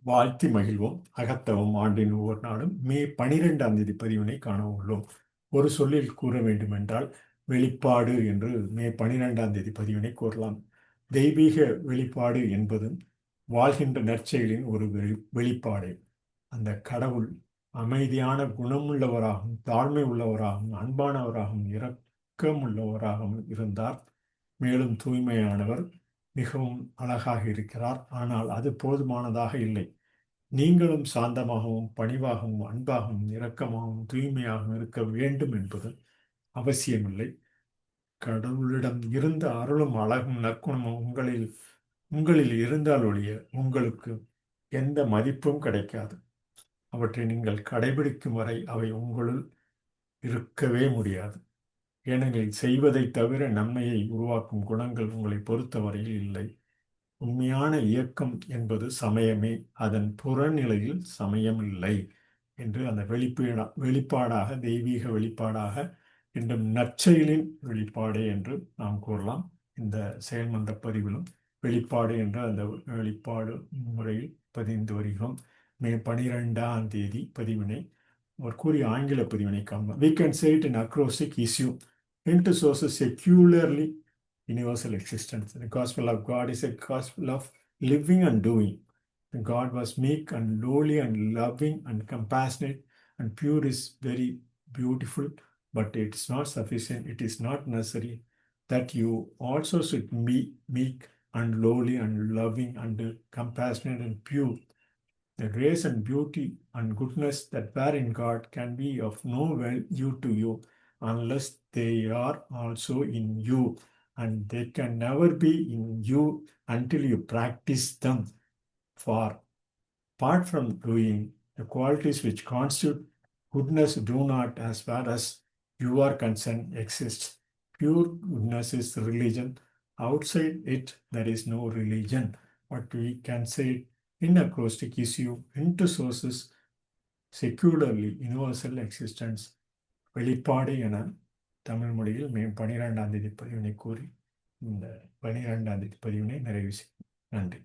வாழ்த்தி மகிழ்வோம். அகத்தவம் ஆண்டின் ஒவ்வொரு நாளும் மே 12ஆம் தேதி பதிவினை காண உள்ளோம். ஒரு சொல்லில் கூற வேண்டுமென்றால் வெளிப்பாடு என்று மே 12ஆம் தேதி பதிவினை கூறலாம். தெய்வீக வெளிப்பாடு என்பது வாழ்கின்ற நற்செயலின் ஒரு வெளிப்பாடு. அந்த கடவுள் அமைதியான குணமுள்ளவராகவும், தாழ்மை உள்ளவராகவும், அன்பானவராகவும், இரக்கம் உள்ளவராகவும் இருந்தார். மேலும் தூய்மையானவர், மிகவும் அழகாக இருக்கிறார். ஆனால் அது போதுமானதாக இல்லை. நீங்களும் சாந்தமாகவும், பணிவாகவும், அன்பாகவும், இரக்கமாகவும், தூய்மையாகவும் இருக்க வேண்டும் என்பது அவசியமில்லை. கடவுளிடம் இருந்த அருளும் அழகும் நற்குணமும் உங்களில் இருந்தால் ஒழிய உங்களுக்கு எந்த மதிப்பும் கிடைக்காது. அவற்றை நீங்கள் கடைபிடிக்கும் வரை அவை உங்களுள் இருக்கவே முடியாது. ஏனெனில் செய்வதைத் தவிர நன்மையை உருவாக்கும் குணங்கள் உங்களை பொறுத்தவரையில் இல்லை. உண்மையான இயக்கம் என்பது சமயமே, அதன் புறநிலையில் சமயம் இல்லை என்று அந்த வெளிப்பாடாக, தெய்வீக வெளிப்பாடாக என்றும் நற்செயலின் வெளிப்பாடு என்று நாம் கூறலாம். இந்த செயல்மன்ற பதிவிலும் வெளிப்பாடு என்ற அந்த வெளிப்பாடு முறையில் பதிந்து வருகிறோம். மே 12ஆம் தேதி பதிவினை ஒரு கூறிய ஆங்கில பதிவினை காண்போம். We can say it in acrostic issue into sources secularly universal existence. The gospel of God is a gospel of living and doing. God was meek and lowly and loving and compassionate and pure is very beautiful, but it is not sufficient. It is not necessary that you also should be meek and lowly and loving and compassionate and pure. The grace and beauty and goodness that were in God can be of no value to you unless they are also in you, and they can never be in you until you practice them. For apart from doing, the qualities which constitute goodness do not, as far as you are concerned, exist. Pure goodness is religion. Outside it, there is no religion. What we can say in acrostic issue into sources secularly universal existence. வெளிப்பாடு என தமிழ் மொழியில் மே 12ஆம் தேதி பதிவினை கூறி இந்த 12ஆம் தேதி பதிவினை நிறைவு செய்யும். நன்றி.